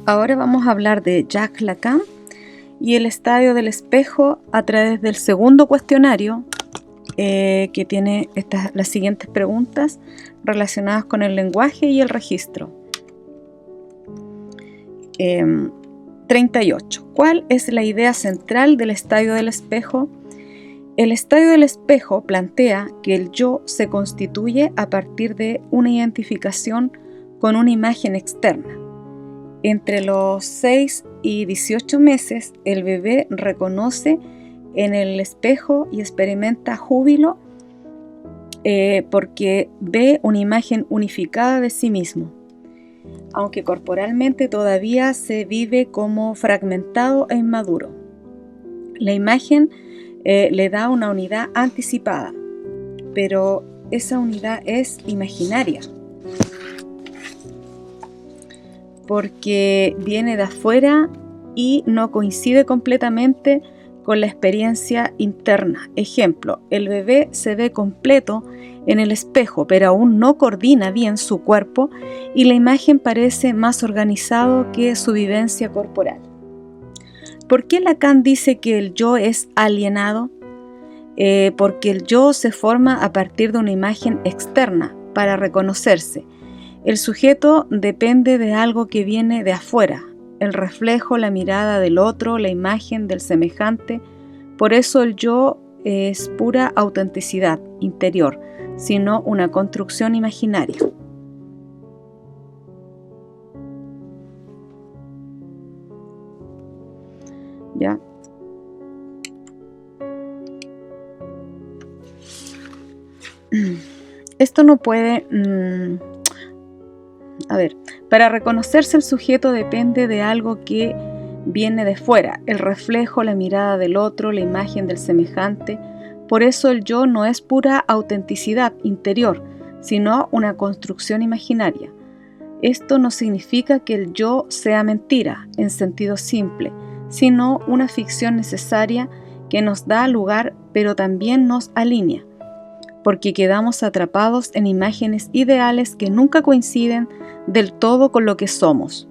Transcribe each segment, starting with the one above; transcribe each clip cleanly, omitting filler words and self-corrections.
Ahora vamos a hablar de Jacques Lacan y el estadio del espejo a través del segundo cuestionario que tiene las siguientes preguntas relacionadas con el lenguaje y el registro. 38. ¿Cuál es la idea central del estadio del espejo? El estadio del espejo plantea que el yo se constituye a partir de una identificación con una imagen externa. Entre los 6 y 18 meses, el bebé reconoce en el espejo y experimenta júbilo porque ve una imagen unificada de sí mismo, aunque corporalmente todavía se vive como fragmentado e inmaduro. La imagen le da una unidad anticipada, pero esa unidad es imaginaria, porque viene de afuera y no coincide completamente con la experiencia interna. Ejemplo, el bebé se ve completo en el espejo, pero aún no coordina bien su cuerpo y la imagen parece más organizado que su vivencia corporal. ¿Por qué Lacan dice que el yo es alienado? Porque el yo se forma a partir de una imagen externa para reconocerse. El sujeto depende de algo que viene de afuera, el reflejo, la mirada del otro, la imagen del semejante. Por eso el yo es pura autenticidad interior, sino una construcción imaginaria. ¿Ya? Esto no puede... para reconocerse el sujeto depende de algo que viene de fuera, el reflejo, la mirada del otro, la imagen del semejante. Por eso el yo no es pura autenticidad interior, sino una construcción imaginaria. Esto no significa que el yo sea mentira, en sentido simple, sino una ficción necesaria que nos da lugar, pero también nos alinea, porque quedamos atrapados en imágenes ideales que nunca coinciden del todo con lo que somos.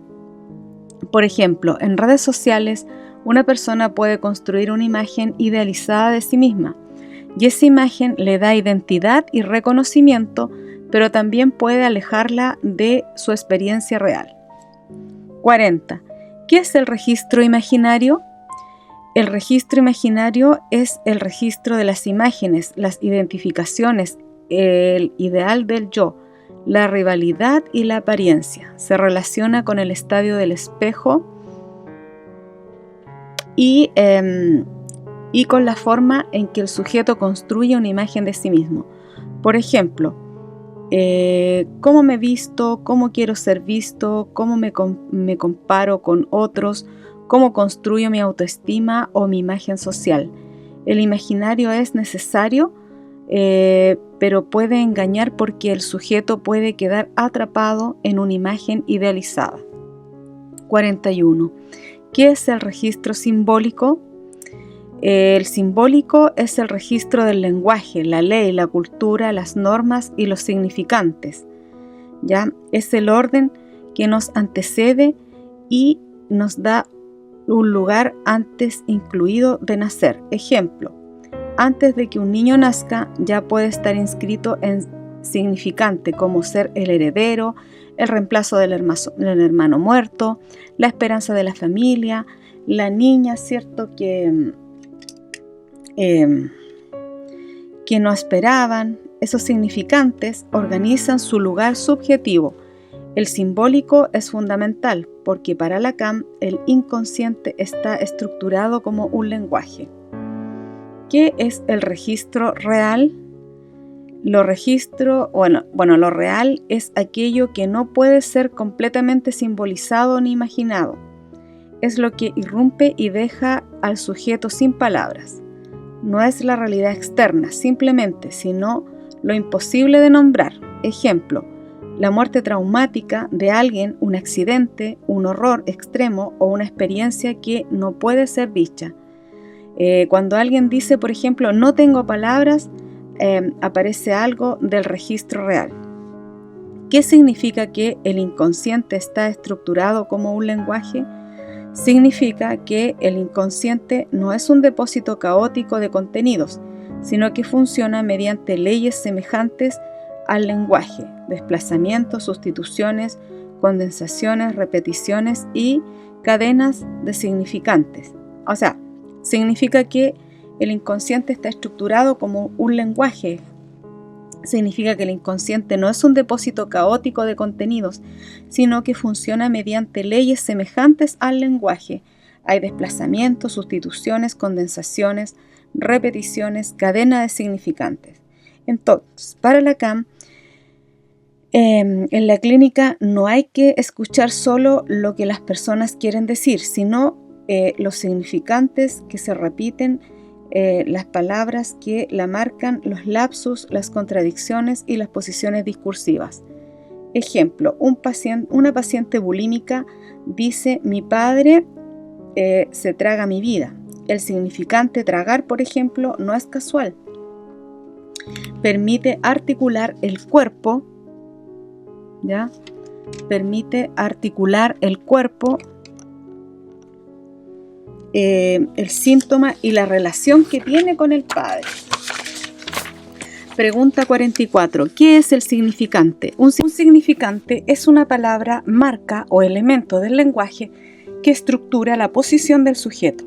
Por ejemplo, en redes sociales, una persona puede construir una imagen idealizada de sí misma, y esa imagen le da identidad y reconocimiento, pero también puede alejarla de su experiencia real. 40. ¿Qué es el registro imaginario? El registro imaginario es el registro de las imágenes, las identificaciones, el ideal del yo, la rivalidad y la apariencia. Se relaciona con el estadio del espejo y con la forma en que el sujeto construye una imagen de sí mismo. Por ejemplo, cómo me visto, cómo quiero ser visto, cómo me comparo con otros, cómo construyo mi autoestima o mi imagen social. El imaginario es necesario, pero puede engañar porque el sujeto puede quedar atrapado en una imagen idealizada. 41. ¿Qué es el registro simbólico? El simbólico es el registro del lenguaje, la ley, la cultura, las normas y los significantes. ¿Ya? Es el orden que nos antecede y nos da un lugar antes incluido de nacer. Ejemplo, antes de que un niño nazca ya puede estar inscrito en significante como ser el heredero, el reemplazo del hermano muerto, la esperanza de la familia, la niña, ¿cierto? Que no esperaban. Esos significantes organizan su lugar subjetivo. El simbólico es fundamental porque para Lacan el inconsciente está estructurado como un lenguaje. ¿Qué es el registro real? Lo real es aquello que no puede ser completamente simbolizado ni imaginado. Es lo que irrumpe y deja al sujeto sin palabras. No es la realidad externa, simplemente, sino lo imposible de nombrar. Ejemplo, la muerte traumática de alguien, un accidente, un horror extremo o una experiencia que no puede ser dicha. Cuando alguien dice, por ejemplo, no tengo palabras, aparece algo del registro real. ¿Qué significa que el inconsciente está estructurado como un lenguaje? Significa que el inconsciente no es un depósito caótico de contenidos, sino que funciona mediante leyes semejantes al lenguaje: desplazamientos, sustituciones, condensaciones, repeticiones y cadenas de significantes. O sea, significa que el inconsciente está estructurado como un lenguaje. Significa que el inconsciente no es un depósito caótico de contenidos, sino que funciona mediante leyes semejantes al lenguaje. Hay desplazamientos, sustituciones, condensaciones, repeticiones, cadena de significantes. Entonces, para Lacan, en la clínica no hay que escuchar solo lo que las personas quieren decir, sino los significantes que se repiten, las palabras que la marcan, los lapsus, las contradicciones y las posiciones discursivas. Ejemplo, una paciente bulímica dice: mi padre se traga mi vida. El significante tragar, por ejemplo, no es casual. Permite articular el cuerpo, ¿ya? Permite articular el cuerpo, el síntoma y la relación que tiene con el padre. Pregunta 44. ¿Qué es el significante? Un significante es una palabra, marca o elemento del lenguaje que estructura la posición del sujeto.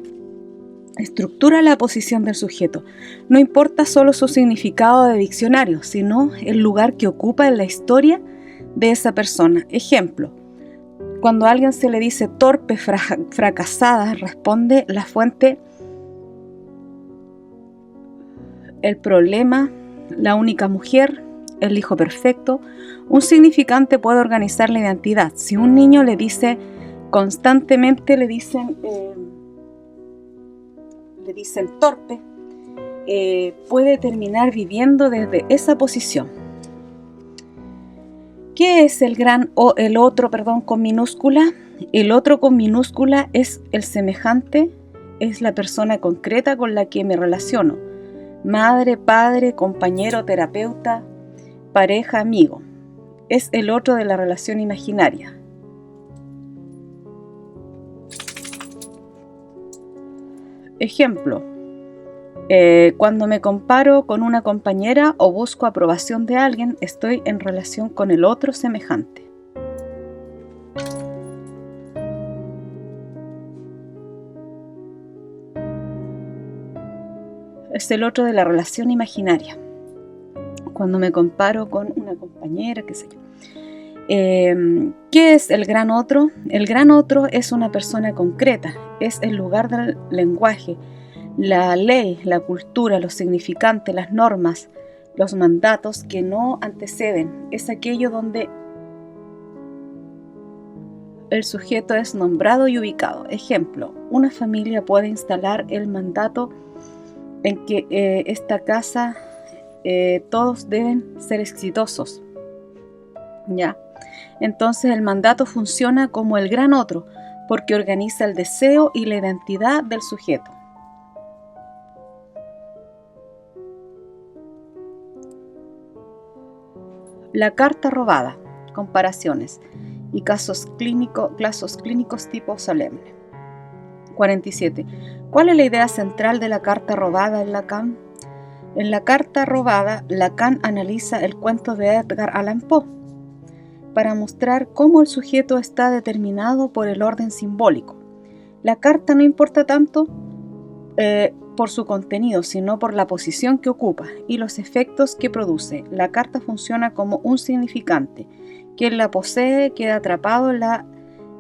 No importa solo su significado de diccionario, sino el lugar que ocupa en la historia de esa persona. Ejemplo, cuando a alguien se le dice torpe, fracasada, responde la fuente: el problema, la única mujer, el hijo perfecto. Un significante puede organizar la identidad. Si un niño le dice constantemente, le dicen torpe, puede terminar viviendo desde esa posición. ¿Qué es el otro con minúscula? El otro con minúscula es el semejante, es la persona concreta con la que me relaciono: madre, padre, compañero, terapeuta, pareja, amigo. Es el otro de la relación imaginaria. Ejemplo, cuando me comparo con una compañera o busco aprobación de alguien, estoy en relación con el otro semejante. Es el otro de la relación imaginaria. Cuando me comparo con una compañera, qué sé yo. ¿Qué es el gran otro? El gran otro es una persona concreta, es el lugar del lenguaje, la ley, la cultura, los significantes, las normas, los mandatos que no anteceden. Es aquello donde el sujeto es nombrado y ubicado. Ejemplo, una familia puede instalar el mandato en que esta casa todos deben ser exitosos, ¿ya? Entonces el mandato funciona como el gran otro, porque organiza el deseo y la identidad del sujeto. La carta robada, comparaciones y casos clínicos tipo solemne. 47. ¿Cuál es la idea central de la carta robada en Lacan? En la carta robada, Lacan analiza el cuento de Edgar Allan Poe para mostrar cómo el sujeto está determinado por el orden simbólico. La carta no importa tanto por su contenido, sino por la posición que ocupa y los efectos que produce. La carta funciona como un significante. Quien la posee queda atrapado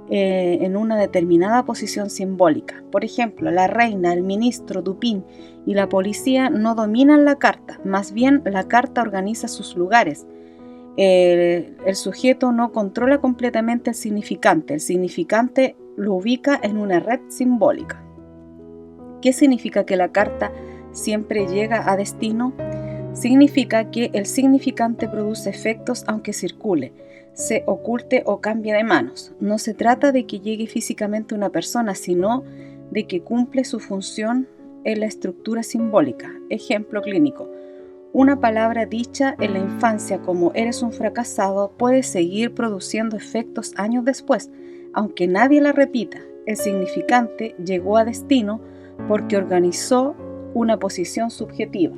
en una determinada posición simbólica. Por ejemplo, la reina, el ministro, Dupin y la policía no dominan la carta, más bien la carta organiza sus lugares. El sujeto no controla completamente el significante lo ubica en una red simbólica. ¿Qué significa que la carta siempre llega a destino? Significa que el significante produce efectos aunque circule, se oculte o cambie de manos. No se trata de que llegue físicamente una persona, sino de que cumple su función en la estructura simbólica. Ejemplo clínico: Una palabra dicha en la infancia como eres un fracasado puede seguir produciendo efectos años después, aunque nadie la repita. El significante llegó a destino porque organizó una posición subjetiva.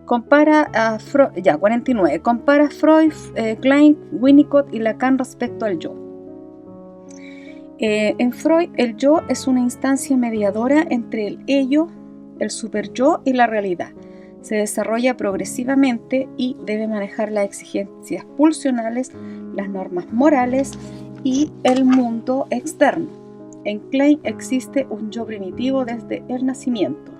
Compara a Freud, 49. Compara Freud, Klein, Winnicott y Lacan respecto al yo. En Freud, el yo es una instancia mediadora entre el ello, el superyo y la realidad. Se desarrolla progresivamente y debe manejar las exigencias pulsionales, las normas morales y el mundo externo. En Klein existe un yo primitivo desde el nacimiento.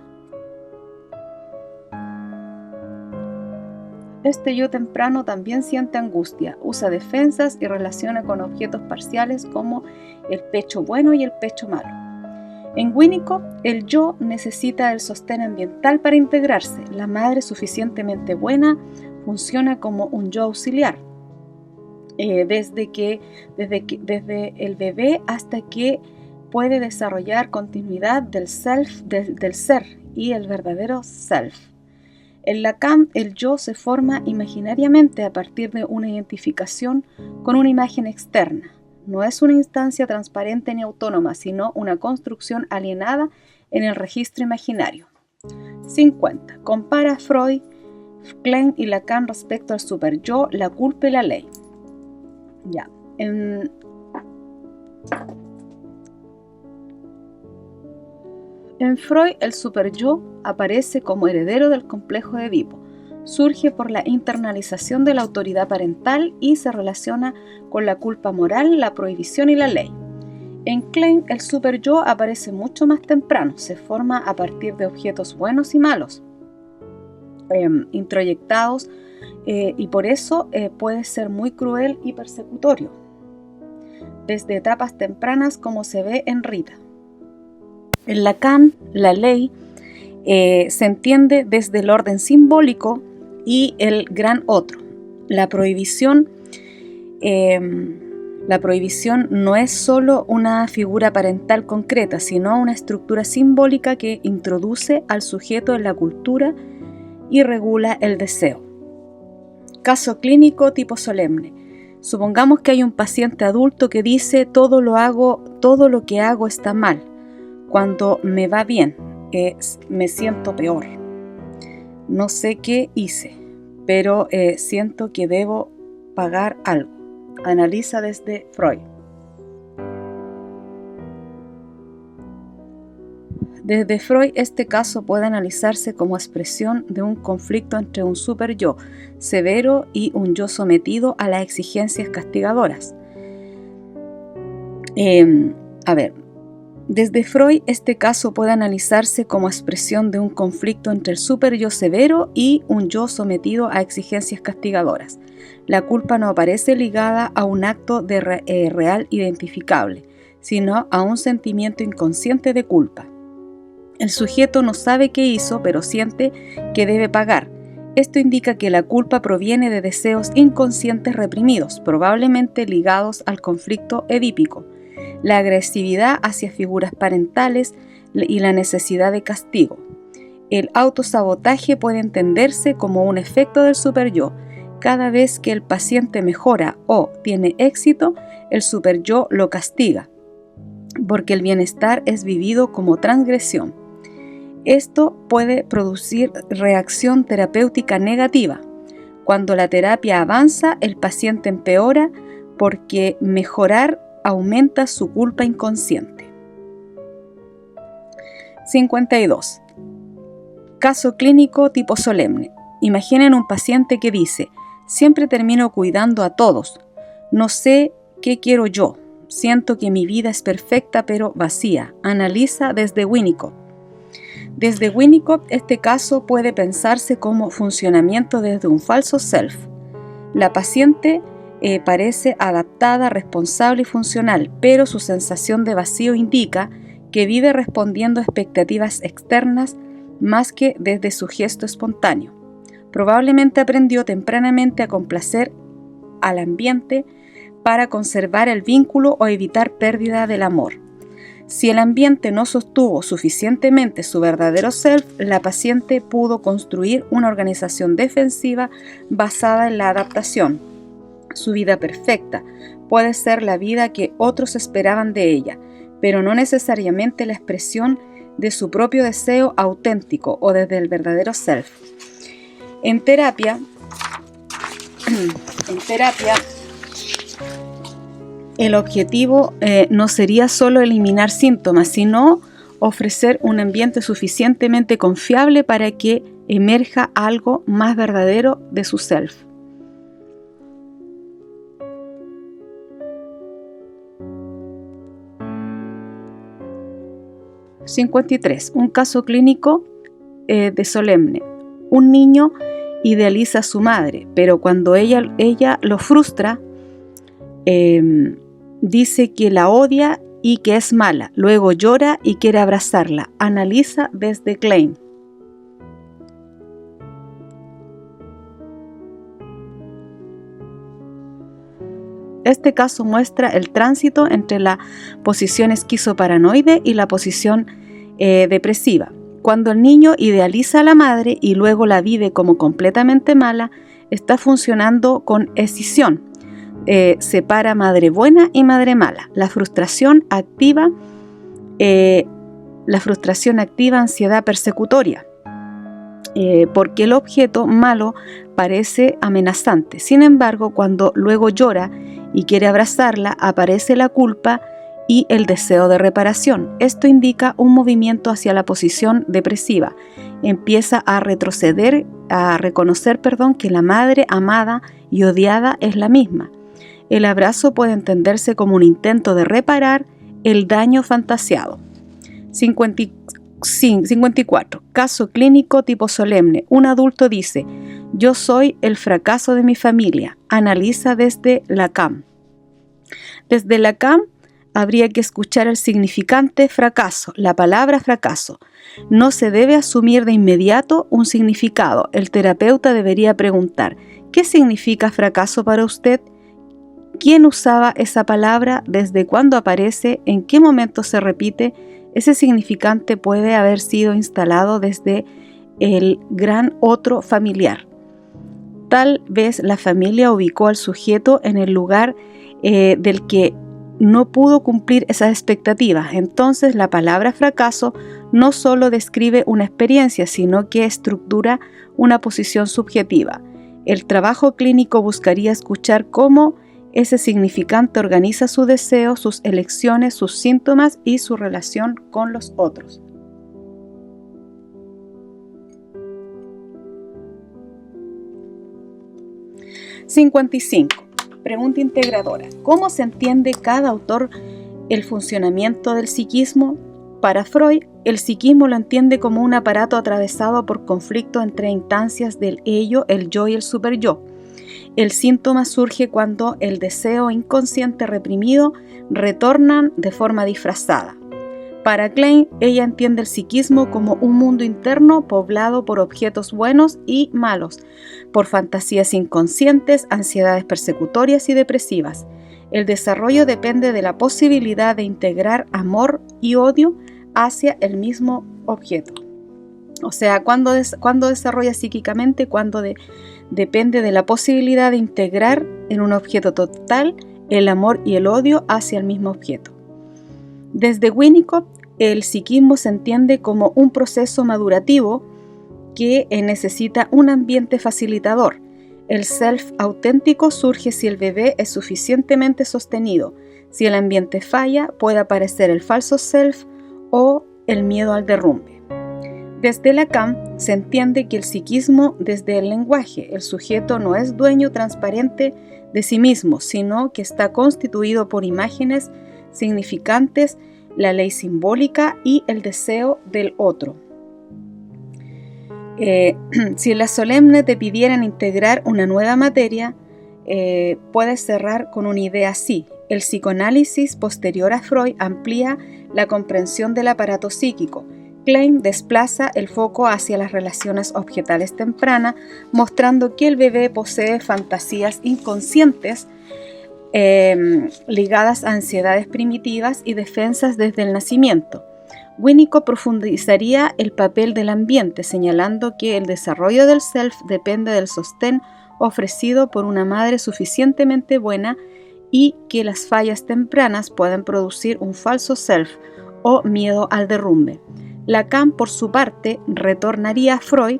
Este yo temprano también siente angustia, usa defensas y relaciona con objetos parciales como el pecho bueno y el pecho malo. En Winnicott, el yo necesita el sostén ambiental para integrarse. La madre suficientemente buena funciona como un yo auxiliar, desde el bebé hasta que puede desarrollar continuidad del self, del ser y el verdadero self. En Lacan, el yo se forma imaginariamente a partir de una identificación con una imagen externa. No es una instancia transparente ni autónoma, sino una construcción alienada en el registro imaginario. 50. Compara Freud, Klein y Lacan respecto al superyo, la culpa y la ley. En Freud, el superyo aparece como heredero del complejo de Edipo. Surge por la internalización de la autoridad parental y se relaciona con la culpa moral, la prohibición y la ley. En Klein, el superyo aparece mucho más temprano. Se forma a partir de objetos buenos y malos, introyectados, y por eso puede ser muy cruel y persecutorio, desde etapas tempranas como se ve en Rita. En Lacan, la ley se entiende desde el orden simbólico y el gran otro. La prohibición no es solo una figura parental concreta, sino una estructura simbólica que introduce al sujeto en la cultura y regula el deseo. Caso clínico tipo solemne. Supongamos que hay un paciente adulto que dice todo lo que hago está mal. Cuando me va bien, me siento peor. No sé qué hice, pero siento que debo pagar algo. Analiza desde Freud. Desde Freud, este caso puede analizarse como expresión de un conflicto entre un superyo severo y un yo sometido a las exigencias castigadoras. Desde Freud, este caso puede analizarse como expresión de un conflicto entre el superyo severo y un yo sometido a exigencias castigadoras. La culpa no aparece ligada a un acto real identificable, sino a un sentimiento inconsciente de culpa. El sujeto no sabe qué hizo, pero siente que debe pagar. Esto indica que la culpa proviene de deseos inconscientes reprimidos, probablemente ligados al conflicto edípico, la agresividad hacia figuras parentales y la necesidad de castigo. El autosabotaje puede entenderse como un efecto del superyo. Cada vez que el paciente mejora o tiene éxito, el superyo lo castiga, porque el bienestar es vivido como transgresión. Esto puede producir reacción terapéutica negativa. Cuando la terapia avanza, el paciente empeora porque mejorar aumenta su culpa inconsciente. 52. Caso clínico tipo solemne. Imaginen un paciente que dice: siempre termino cuidando a todos. No sé qué quiero yo. Siento que mi vida es perfecta pero vacía. Analiza desde Winnicott. Desde Winnicott, este caso puede pensarse como funcionamiento desde un falso self. La paciente parece adaptada, responsable y funcional, pero su sensación de vacío indica que vive respondiendo a expectativas externas más que desde su gesto espontáneo. Probablemente aprendió tempranamente a complacer al ambiente para conservar el vínculo o evitar pérdida del amor. Si el ambiente no sostuvo suficientemente su verdadero self, la paciente pudo construir una organización defensiva basada en la adaptación. Su vida perfecta puede ser la vida que otros esperaban de ella, pero no necesariamente la expresión de su propio deseo auténtico o desde el verdadero self. En terapia, el objetivo no sería solo eliminar síntomas, sino ofrecer un ambiente suficientemente confiable para que emerja algo más verdadero de su self. (53) Un caso clínico de Solemne. Un niño idealiza a su madre, pero cuando ella lo frustra, dice que la odia y que es mala. Luego llora y quiere abrazarla. Analiza desde Klein. Este caso muestra el tránsito entre la posición esquizoparanoide y la posición depresiva. Cuando el niño idealiza a la madre y luego la vive como completamente mala, está funcionando con escisión. Separa madre buena y madre mala. La frustración activa ansiedad persecutoria, porque el objeto malo parece amenazante. Sin embargo, cuando luego llora y quiere abrazarla, aparece la culpa y el deseo de reparación. Esto indica un movimiento hacia la posición depresiva. Empieza a retroceder, a reconocer, que la madre amada y odiada es la misma. El abrazo puede entenderse como un intento de reparar el daño fantasiado. 54. Caso clínico tipo Solemne. Un adulto dice: yo soy el fracaso de mi familia. Analiza desde Lacan. Desde Lacan habría que escuchar el significante fracaso, la palabra fracaso. No se debe asumir de inmediato un significado. El terapeuta debería preguntar: ¿qué significa fracaso para usted? ¿Quién usaba esa palabra? ¿Desde cuándo aparece? ¿En qué momento se repite? Ese significante puede haber sido instalado desde el gran otro familiar. Tal vez la familia ubicó al sujeto en el lugar del que no pudo cumplir esas expectativas. Entonces, la palabra fracaso no solo describe una experiencia, sino que estructura una posición subjetiva. El trabajo clínico buscaría escuchar cómo ese significante organiza su deseo, sus elecciones, sus síntomas y su relación con los otros. (55) Pregunta integradora. ¿Cómo se entiende cada autor el funcionamiento del psiquismo? Para Freud, el psiquismo lo entiende como un aparato atravesado por conflicto entre instancias del ello, el yo y el superyo. El síntoma surge cuando el deseo inconsciente reprimido retornan de forma disfrazada. Para Klein, ella entiende el psiquismo como un mundo interno poblado por objetos buenos y malos, por fantasías inconscientes, ansiedades persecutorias y depresivas. El desarrollo depende de la posibilidad de integrar amor y odio hacia el mismo objeto. O sea, cuando desarrolla psíquicamente, depende de la posibilidad de integrar en un objeto total el amor y el odio hacia el mismo objeto. Desde Winnicott, el psiquismo se entiende como un proceso madurativo que necesita un ambiente facilitador. El self auténtico surge si el bebé es suficientemente sostenido. Si el ambiente falla, puede aparecer el falso self o el miedo al derrumbe. Desde Lacan se entiende que el psiquismo desde el lenguaje. El sujeto no es dueño transparente de sí mismo, sino que está constituido por imágenes significantes, la ley simbólica y el deseo del otro. Si en la Solemne te pidieran integrar una nueva materia, puedes cerrar con una idea así. El psicoanálisis posterior a Freud amplía la comprensión del aparato psíquico. Klein desplaza el foco hacia las relaciones objetales tempranas, mostrando que el bebé posee fantasías inconscientes ligadas a ansiedades primitivas y defensas desde el nacimiento. Winnicott profundizaría el papel del ambiente, señalando que el desarrollo del self depende del sostén ofrecido por una madre suficientemente buena y que las fallas tempranas pueden producir un falso self o miedo al derrumbe. Lacan, por su parte, retornaría a Freud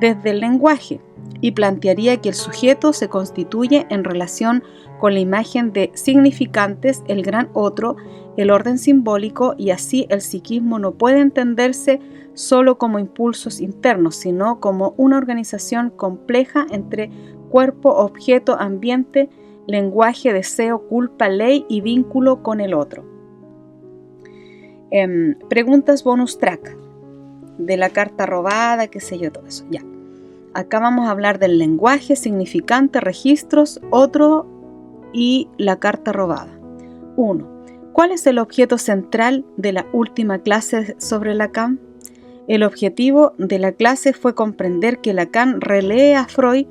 desde el lenguaje y plantearía que el sujeto se constituye en relación con la imagen de significantes, el gran otro, el orden simbólico, y así el psiquismo no puede entenderse solo como impulsos internos, sino como una organización compleja entre cuerpo, objeto, ambiente, lenguaje, deseo, culpa, ley y vínculo con el otro. Preguntas bonus track de la carta robada, qué sé yo, todo eso. Ya. Acá vamos a hablar del lenguaje, significante, registros, otro y la carta robada. 1. ¿Cuál es el objeto central de la última clase sobre Lacan? El objetivo de la clase fue comprender que Lacan relee a Freud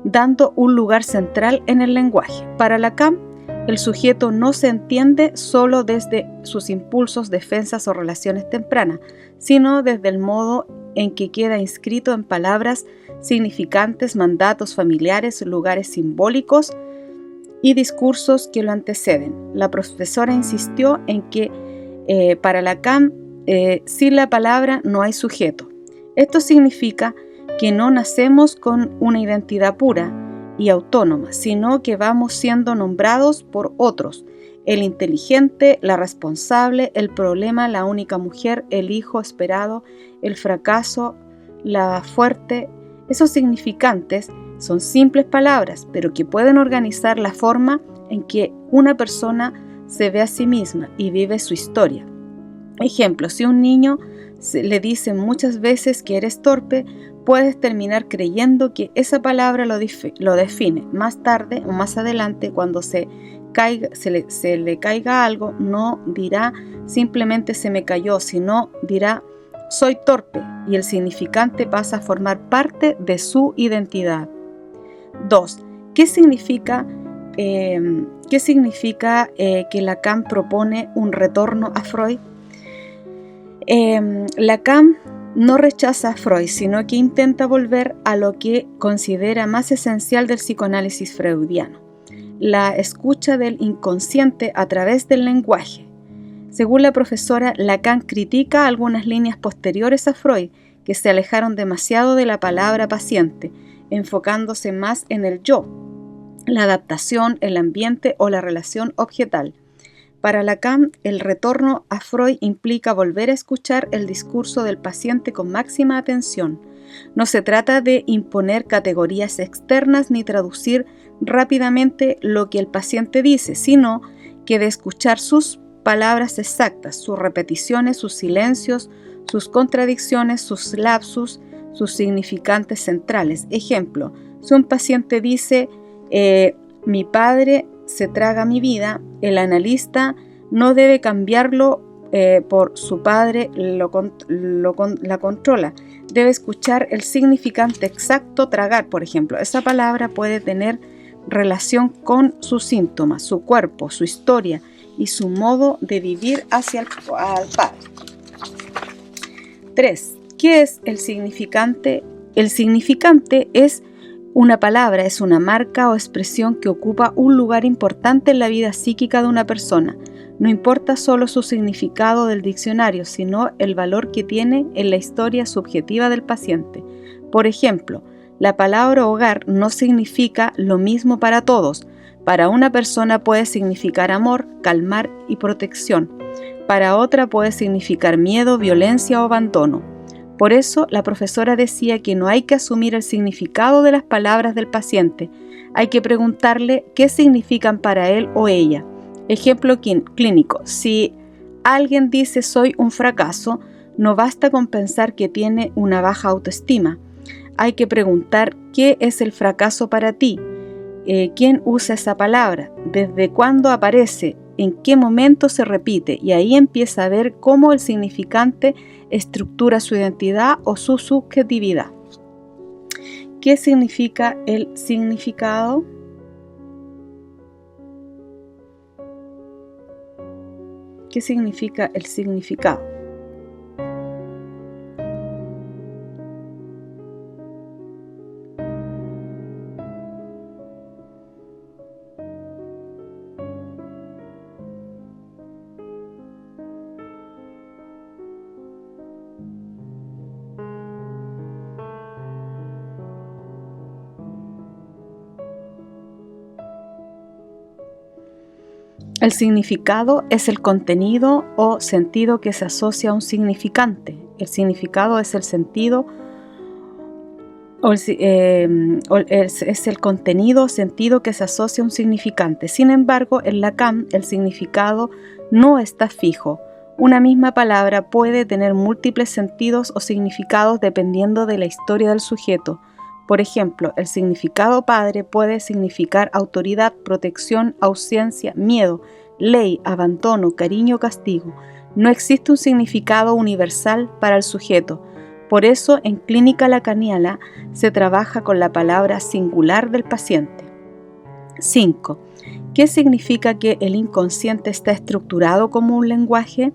dando un lugar central en el lenguaje. Para Lacan, el sujeto no se entiende solo desde sus impulsos, defensas o relaciones tempranas, sino desde el modo en que queda inscrito en palabras significantes, mandatos familiares, lugares simbólicos y discursos que lo anteceden. La profesora insistió en que para Lacan, sin la palabra no hay sujeto. Esto significa que no nacemos con una identidad pura y autónoma, sino que vamos siendo nombrados por otros: el inteligente, la responsable, el problema, la única mujer, el hijo esperado, el fracaso, la fuerte. Esos significantes son simples palabras, pero que pueden organizar la forma en que una persona se ve a sí misma y vive su historia. Ejemplo, si a un niño le dicen muchas veces que eres torpe, puedes terminar creyendo que esa palabra lo define. Más tarde o más adelante, cuando se le caiga algo, no dirá simplemente se me cayó, sino dirá soy torpe, y el significante pasa a formar parte de su identidad. 2. ¿Qué significa que Lacan propone un retorno a Freud? Lacan no rechaza a Freud, sino que intenta volver a lo que considera más esencial del psicoanálisis freudiano: la escucha del inconsciente a través del lenguaje. Según la profesora, Lacan critica algunas líneas posteriores a Freud que se alejaron demasiado de la palabra paciente, enfocándose más en el yo, la adaptación, el ambiente o la relación objetal. Para Lacan, el retorno a Freud implica volver a escuchar el discurso del paciente con máxima atención. No se trata de imponer categorías externas ni traducir rápidamente lo que el paciente dice, sino que de escuchar sus palabras exactas, sus repeticiones, sus silencios, sus contradicciones, sus lapsus, sus significantes centrales. Ejemplo, si un paciente dice mi padre se traga mi vida, el analista no debe cambiarlo por su padre la controla. Debe escuchar el significante exacto tragar, por ejemplo. Esa palabra puede tener relación con sus síntomas, su cuerpo, su historia y su modo de vivir hacia al padre. 3. ¿Qué es el significante? El significante es una palabra, es una marca o expresión que ocupa un lugar importante en la vida psíquica de una persona. No importa solo su significado del diccionario, sino el valor que tiene en la historia subjetiva del paciente. Por ejemplo, la palabra hogar no significa lo mismo para todos. Para una persona puede significar amor, calmar y protección. Para otra puede significar miedo, violencia o abandono. Por eso, la profesora decía que no hay que asumir el significado de las palabras del paciente. Hay que preguntarle qué significan para él o ella. Ejemplo clínico: si alguien dice soy un fracaso, no basta con pensar que tiene una baja autoestima. Hay que preguntar qué es el fracaso para ti. ¿Quién usa esa palabra? ¿Desde cuándo aparece? ¿En qué momento se repite? Y ahí empieza a ver cómo el significante estructura su identidad o su subjetividad. ¿Qué significa el significado? ¿Qué significa el significado? El significado es el contenido o sentido que se asocia a un significante. El significado es el sentido es el contenido o sentido que se asocia a un significante. Sin embargo, en Lacan el significado no está fijo. Una misma palabra puede tener múltiples sentidos o significados dependiendo de la historia del sujeto. Por ejemplo, el significado padre puede significar autoridad, protección, ausencia, miedo, ley, abandono, cariño, castigo. No existe un significado universal para el sujeto. Por eso, en clínica lacaniana se trabaja con la palabra singular del paciente. 5. ¿Qué significa que el inconsciente está estructurado como un lenguaje?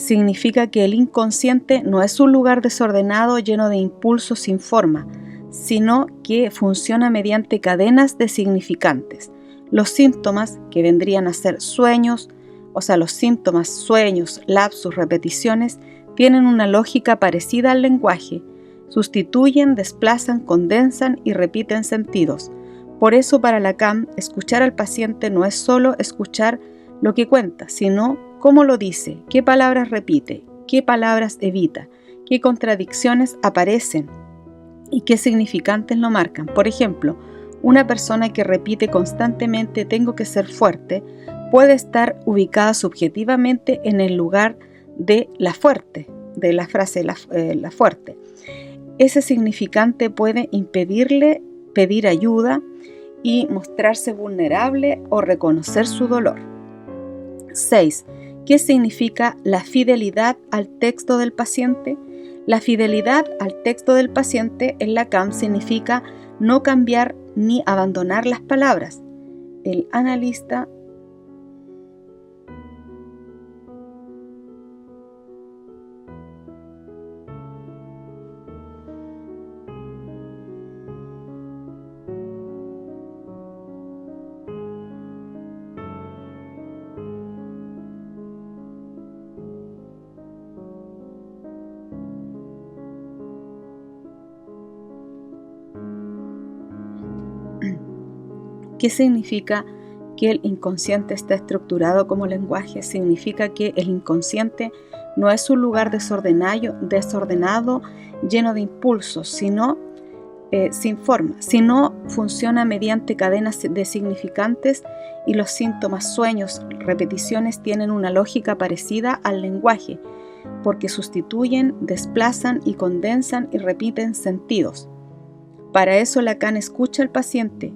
Significa que el inconsciente no es un lugar desordenado lleno de impulsos sin forma, sino que funciona mediante cadenas de significantes. Los síntomas, que vendrían a ser sueños, los síntomas, sueños, lapsus, repeticiones, tienen una lógica parecida al lenguaje. Sustituyen, desplazan, condensan y repiten sentidos. Por eso para Lacan, escuchar al paciente no es solo escuchar lo que cuenta, sino cómo lo dice, qué palabras repite, qué palabras evita, qué contradicciones aparecen y qué significantes lo marcan. Por ejemplo, una persona que repite constantemente tengo que ser fuerte puede estar ubicada subjetivamente en el lugar de la fuerte, de la frase la fuerte. Ese significante puede impedirle pedir ayuda y mostrarse vulnerable o reconocer su dolor. 6. ¿Qué significa la fidelidad al texto del paciente? La fidelidad al texto del paciente en Lacan significa no cambiar ni abandonar las palabras. El analista ¿Qué significa que el inconsciente está estructurado como lenguaje? Significa que el inconsciente no es un lugar desordenado lleno de impulsos, sino sin forma, sino funciona mediante cadenas de significantes y los síntomas, sueños, repeticiones tienen una lógica parecida al lenguaje, porque sustituyen, desplazan y condensan y repiten sentidos. Para eso Lacan escucha al paciente.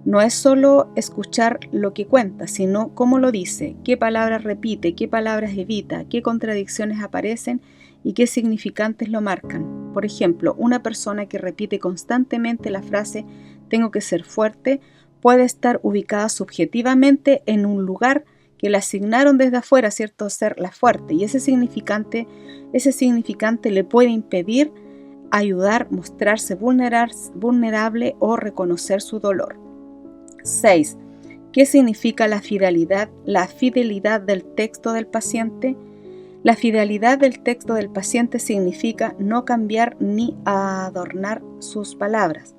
No es solo escuchar lo que cuenta, sino cómo lo dice, qué palabras repite, qué palabras evita, qué contradicciones aparecen y qué significantes lo marcan. Por ejemplo, una persona que repite constantemente la frase tengo que ser fuerte puede estar ubicada subjetivamente en un lugar que le asignaron desde afuera, ¿cierto? Ser la fuerte, y ese significante le puede impedir ayudar, mostrarse vulnerable o reconocer su dolor. 6. ¿Qué significa la fidelidad del texto del paciente? La fidelidad del texto del paciente significa no cambiar ni adornar sus palabras.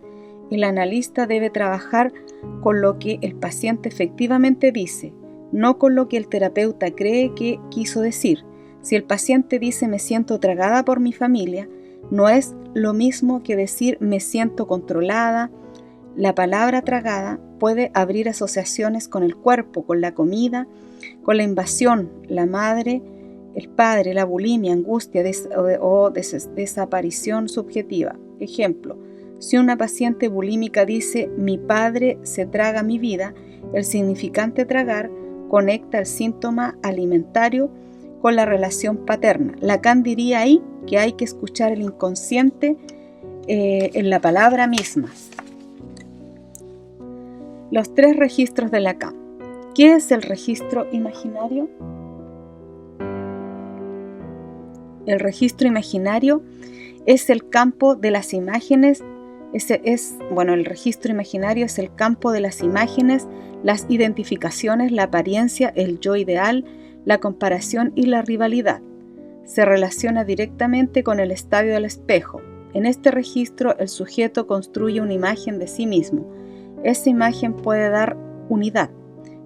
El analista debe trabajar con lo que el paciente efectivamente dice, no con lo que el terapeuta cree que quiso decir. Si el paciente dice me siento tragada por mi familia, no es lo mismo que decir me siento controlada. La palabra tragada puede abrir asociaciones con el cuerpo, con la comida, con la invasión, la madre, el padre, la bulimia, angustia o desaparición subjetiva. Ejemplo, si una paciente bulímica dice mi padre se traga mi vida, el significante tragar conecta el síntoma alimentario con la relación paterna. Lacan diría ahí que hay que escuchar el inconsciente en la palabra misma. Los 3 registros de Lacan. ¿Qué es el registro imaginario? El registro imaginario es el campo de las imágenes. El registro imaginario es el campo de las imágenes, las identificaciones, la apariencia, el yo ideal, la comparación y la rivalidad. Se relaciona directamente con el estadio del espejo. En este registro, el sujeto construye una imagen de sí mismo. Esa imagen puede dar unidad,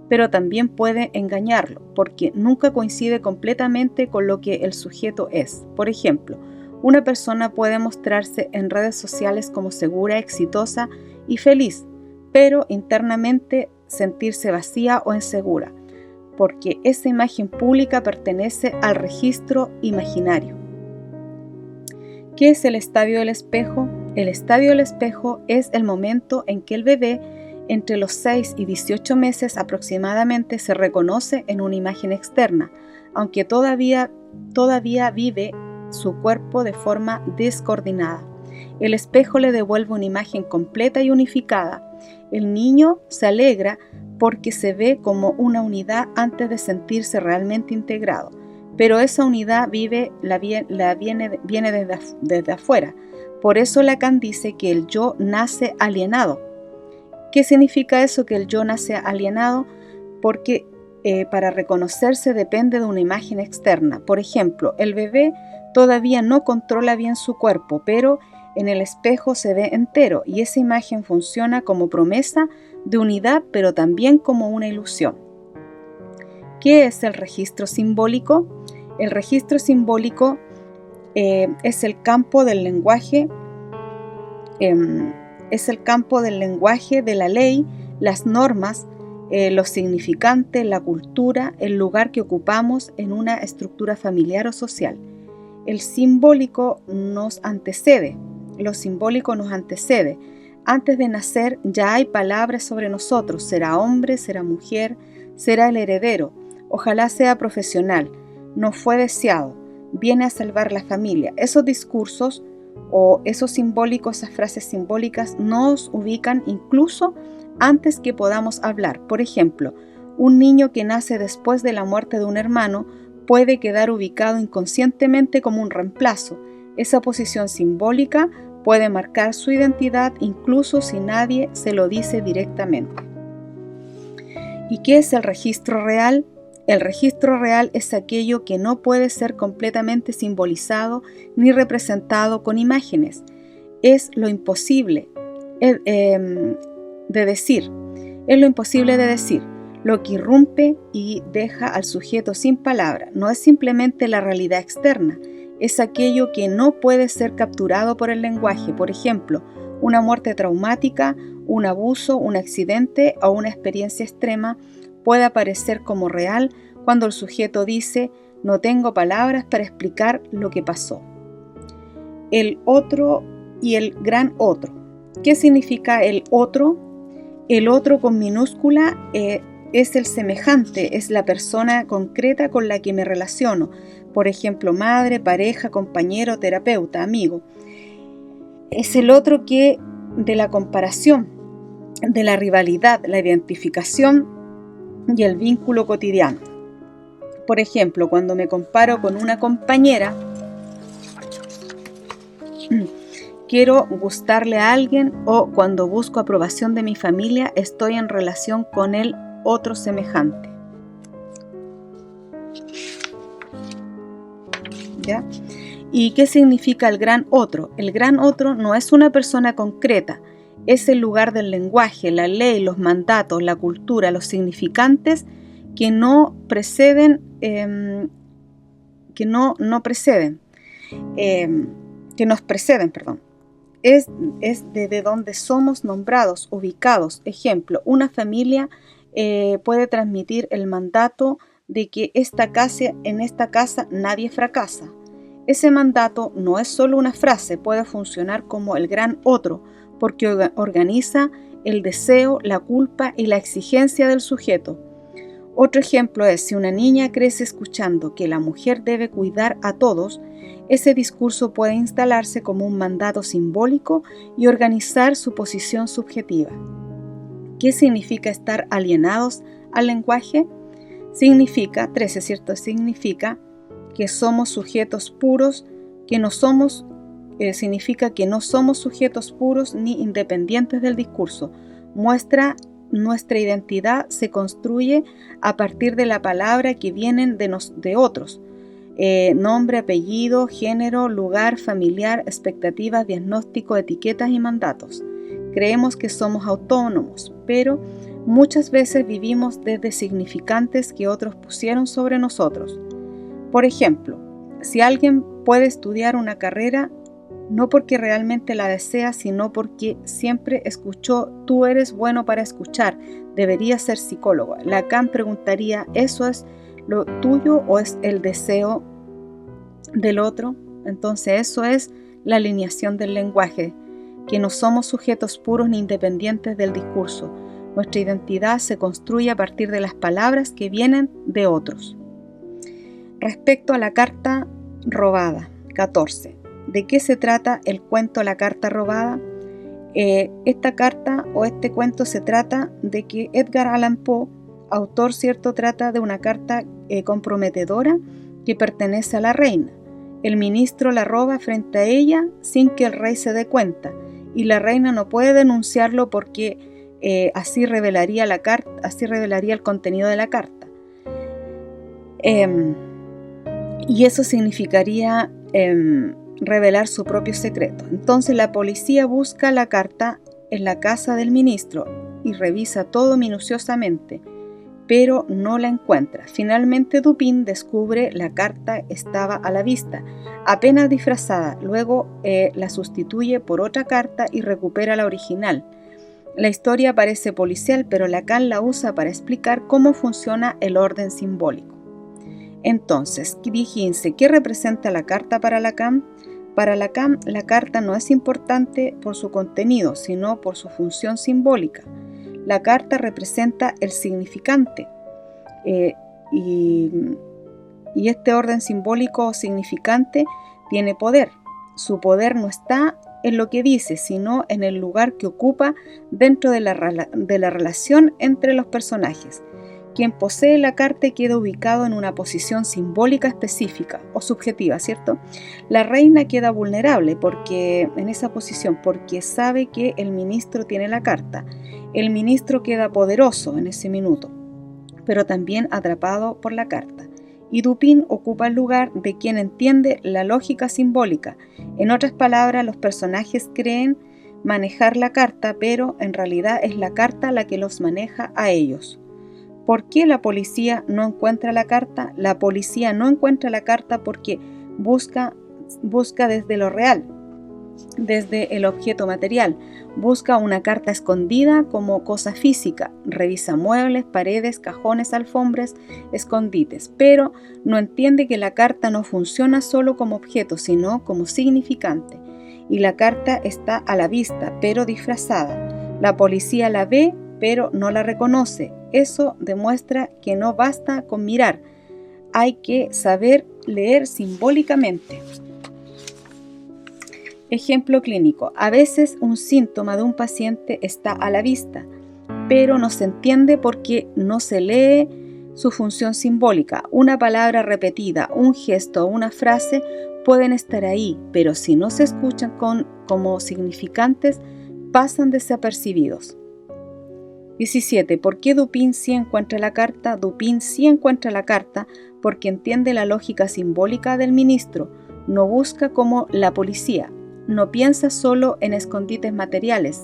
pero también puede engañarlo, porque nunca coincide completamente con lo que el sujeto es. Por ejemplo, una persona puede mostrarse en redes sociales como segura, exitosa y feliz, pero internamente sentirse vacía o insegura, porque esa imagen pública pertenece al registro imaginario. ¿Qué es el estadio del espejo? El estadio del espejo es el momento en que el bebé, entre los 6 y 18 meses aproximadamente, se reconoce en una imagen externa, aunque todavía vive su cuerpo de forma descoordinada. El espejo le devuelve una imagen completa y unificada. El niño se alegra porque se ve como una unidad antes de sentirse realmente integrado, pero esa unidad viene desde afuera. Por eso Lacan dice que el yo nace alienado. ¿Qué significa eso, que el yo nace alienado? Porque para reconocerse depende de una imagen externa. Por ejemplo, el bebé todavía no controla bien su cuerpo, pero en el espejo se ve entero y esa imagen funciona como promesa de unidad, pero también como una ilusión. ¿Qué es el registro simbólico? El registro simbólico es el campo del lenguaje, de la ley, las normas, los significantes, la cultura, el lugar que ocupamos en una estructura familiar o social. El simbólico nos antecede. Lo simbólico nos antecede. Antes de nacer ya hay palabras sobre nosotros. Será hombre, será mujer, será el heredero. Ojalá sea profesional. No fue deseado. Viene a salvar la familia. Esos discursos o esos simbólicos, esas frases simbólicas nos ubican incluso antes que podamos hablar. Por ejemplo, un niño que nace después de la muerte de un hermano puede quedar ubicado inconscientemente como un reemplazo. Esa posición simbólica puede marcar su identidad incluso si nadie se lo dice directamente. ¿Y qué es el registro real? El registro real es aquello que no puede ser completamente simbolizado ni representado con imágenes. Es lo imposible de decir. Es lo imposible de decir. Lo que irrumpe y deja al sujeto sin palabra. No es simplemente la realidad externa. Es aquello que no puede ser capturado por el lenguaje. Por ejemplo, una muerte traumática, un abuso, un accidente o una experiencia extrema puede aparecer como real cuando el sujeto dice: no tengo palabras para explicar lo que pasó. El otro y el gran otro. ¿Qué significa el otro? El otro con minúscula es el semejante, es la persona concreta con la que me relaciono. Por ejemplo, madre, pareja, compañero, terapeuta, amigo. Es el otro que de la comparación, de la rivalidad, la identificación y el vínculo cotidiano. Por ejemplo, cuando me comparo con una compañera, quiero gustarle a alguien, o cuando busco aprobación de mi familia, estoy en relación con el otro semejante. ¿Ya? ¿Y qué significa el gran otro? El gran otro no es una persona concreta, es el lugar del lenguaje, la ley, los mandatos, la cultura, los significantes que nos preceden. Es desde donde somos nombrados, ubicados. Ejemplo, una familia puede transmitir el mandato de que en esta casa nadie fracasa. Ese mandato no es solo una frase, puede funcionar como el gran otro, porque organiza el deseo, la culpa y la exigencia del sujeto. Otro ejemplo es: si una niña crece escuchando que la mujer debe cuidar a todos, ese discurso puede instalarse como un mandato simbólico y organizar su posición subjetiva. ¿Qué significa estar alienados al lenguaje? Significa, 13, ¿cierto? Significa que somos sujetos puros, que no somos, significa que no somos sujetos puros ni independientes del discurso. Nuestra identidad se construye a partir de la palabra que vienen de otros. Nombre, apellido, género, lugar, familiar, expectativas, diagnóstico, etiquetas y mandatos. Creemos que somos autónomos, pero muchas veces vivimos desde significantes que otros pusieron sobre nosotros. Por ejemplo, si alguien puede estudiar una carrera, no porque realmente la desea, sino porque siempre escuchó, tú eres bueno para escuchar, deberías ser psicólogo. Lacan preguntaría, ¿eso es lo tuyo o es el deseo del otro? Entonces eso es la alineación del lenguaje, que no somos sujetos puros ni independientes del discurso. Nuestra identidad se construye a partir de las palabras que vienen de otros. Respecto a la carta robada, 14. ¿De qué se trata el cuento La carta robada? Esta carta o este cuento se trata de que Edgar Allan Poe, autor, ¿cierto?, trata de una carta comprometedora que pertenece a la reina. El ministro la roba frente a ella sin que el rey se dé cuenta, y la reina no puede denunciarlo porque así revelaría el contenido de la carta. Y eso significaría revelar su propio secreto. Entonces la policía busca la carta en la casa del ministro y revisa todo minuciosamente, pero no la encuentra. Finalmente Dupin descubre la carta estaba a la vista, apenas disfrazada. Luego la sustituye por otra carta y recupera la original. La historia parece policial, pero Lacan la usa para explicar cómo funciona el orden simbólico. Entonces, 15. ¿Qué representa la carta para Lacan? Para Lacan, la carta no es importante por su contenido, sino por su función simbólica. La carta representa el significante y este orden simbólico o significante tiene poder. Su poder no está en lo que dice, sino en el lugar que ocupa dentro de la relación entre los personajes. Quien posee la carta queda ubicado en una posición simbólica específica o subjetiva, ¿cierto? La reina queda vulnerable en esa posición porque sabe que el ministro tiene la carta. El ministro queda poderoso en ese minuto, pero también atrapado por la carta. Y Dupin ocupa el lugar de quien entiende la lógica simbólica. En otras palabras, los personajes creen manejar la carta, pero en realidad es la carta la que los maneja a ellos. ¿Por qué la policía no encuentra la carta? La policía no encuentra la carta porque busca desde lo real, desde el objeto material. Busca una carta escondida como cosa física. Revisa muebles, paredes, cajones, alfombras, escondites, pero no entiende que la carta no funciona solo como objeto, sino como significante. Y la carta está a la vista, pero disfrazada. La policía la ve, pero no la reconoce. Eso demuestra que no basta con mirar, hay que saber leer simbólicamente. Ejemplo clínico. A veces un síntoma de un paciente está a la vista, pero no se entiende porque no se lee su función simbólica. Una palabra repetida, un gesto o una frase pueden estar ahí, pero si no se escuchan como significantes, pasan desapercibidos. 17. ¿Por qué Dupin sí encuentra la carta? Dupin sí encuentra la carta porque entiende la lógica simbólica del ministro. No busca como la policía. No piensa solo en escondites materiales,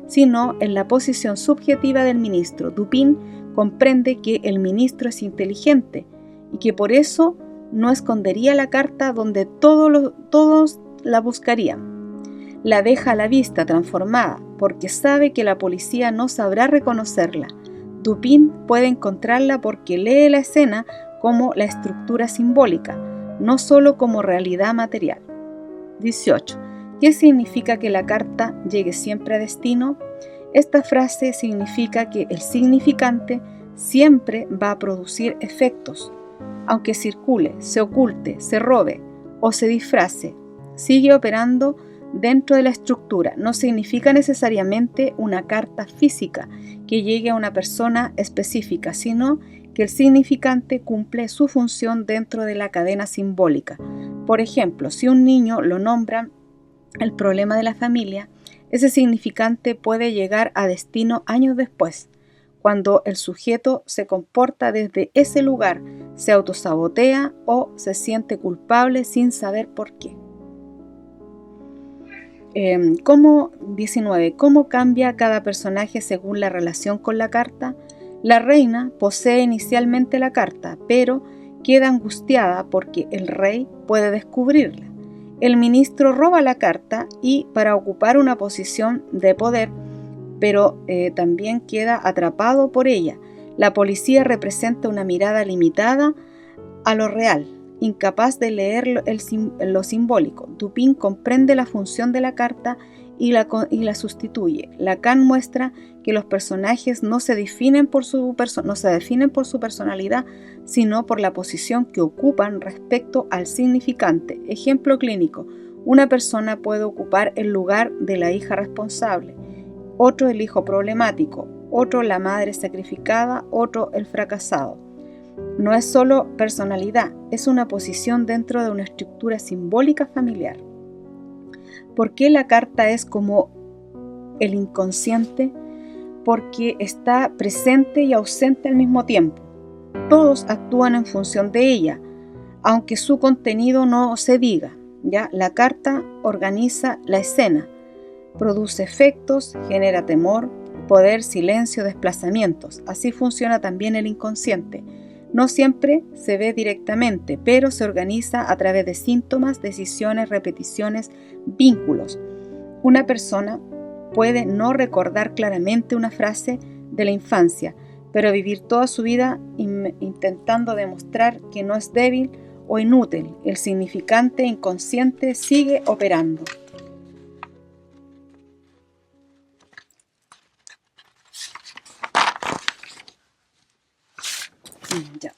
sino en la posición subjetiva del ministro. Dupin comprende que el ministro es inteligente y que por eso no escondería la carta donde todos la buscarían. La deja a la vista transformada, porque sabe que la policía no sabrá reconocerla. Dupin puede encontrarla porque lee la escena como la estructura simbólica, no solo como realidad material. 18. ¿Qué significa que la carta llegue siempre a destino? Esta frase significa que el significante siempre va a producir efectos. Aunque circule, se oculte, se robe o se disfrace, sigue operando dentro de la estructura. No significa necesariamente una carta física que llegue a una persona específica, sino que el significante cumple su función dentro de la cadena simbólica. Por ejemplo, si un niño lo nombran el problema de la familia, ese significante puede llegar a destino años después, cuando el sujeto se comporta desde ese lugar, se autosabotea o se siente culpable sin saber por qué. 19. ¿Cómo cambia cada personaje según la relación con la carta? La reina posee inicialmente la carta, pero queda angustiada porque el rey puede descubrirla. El ministro roba la carta y para ocupar una posición de poder, pero también queda atrapado por ella. La policía representa una mirada limitada a lo real, incapaz de leer lo simbólico. Dupin comprende la función de la carta y la sustituye. Lacan muestra que los personajes no se definen por su personalidad, sino por la posición que ocupan respecto al significante. Ejemplo clínico: una persona puede ocupar el lugar de la hija responsable, otro el hijo problemático, otro la madre sacrificada, otro el fracasado. No es solo personalidad, es una posición dentro de una estructura simbólica familiar. ¿Por qué la carta es como el inconsciente? Porque está presente y ausente al mismo tiempo. Todos actúan en función de ella, aunque su contenido no se diga. ¿Ya? La carta organiza la escena, produce efectos, genera temor, poder, silencio, desplazamientos. Así funciona también el inconsciente. No siempre se ve directamente, pero se organiza a través de síntomas, decisiones, repeticiones, vínculos. Una persona puede no recordar claramente una frase de la infancia, pero vivir toda su vida intentando demostrar que no es débil o inútil. El significante inconsciente sigue operando. Ya.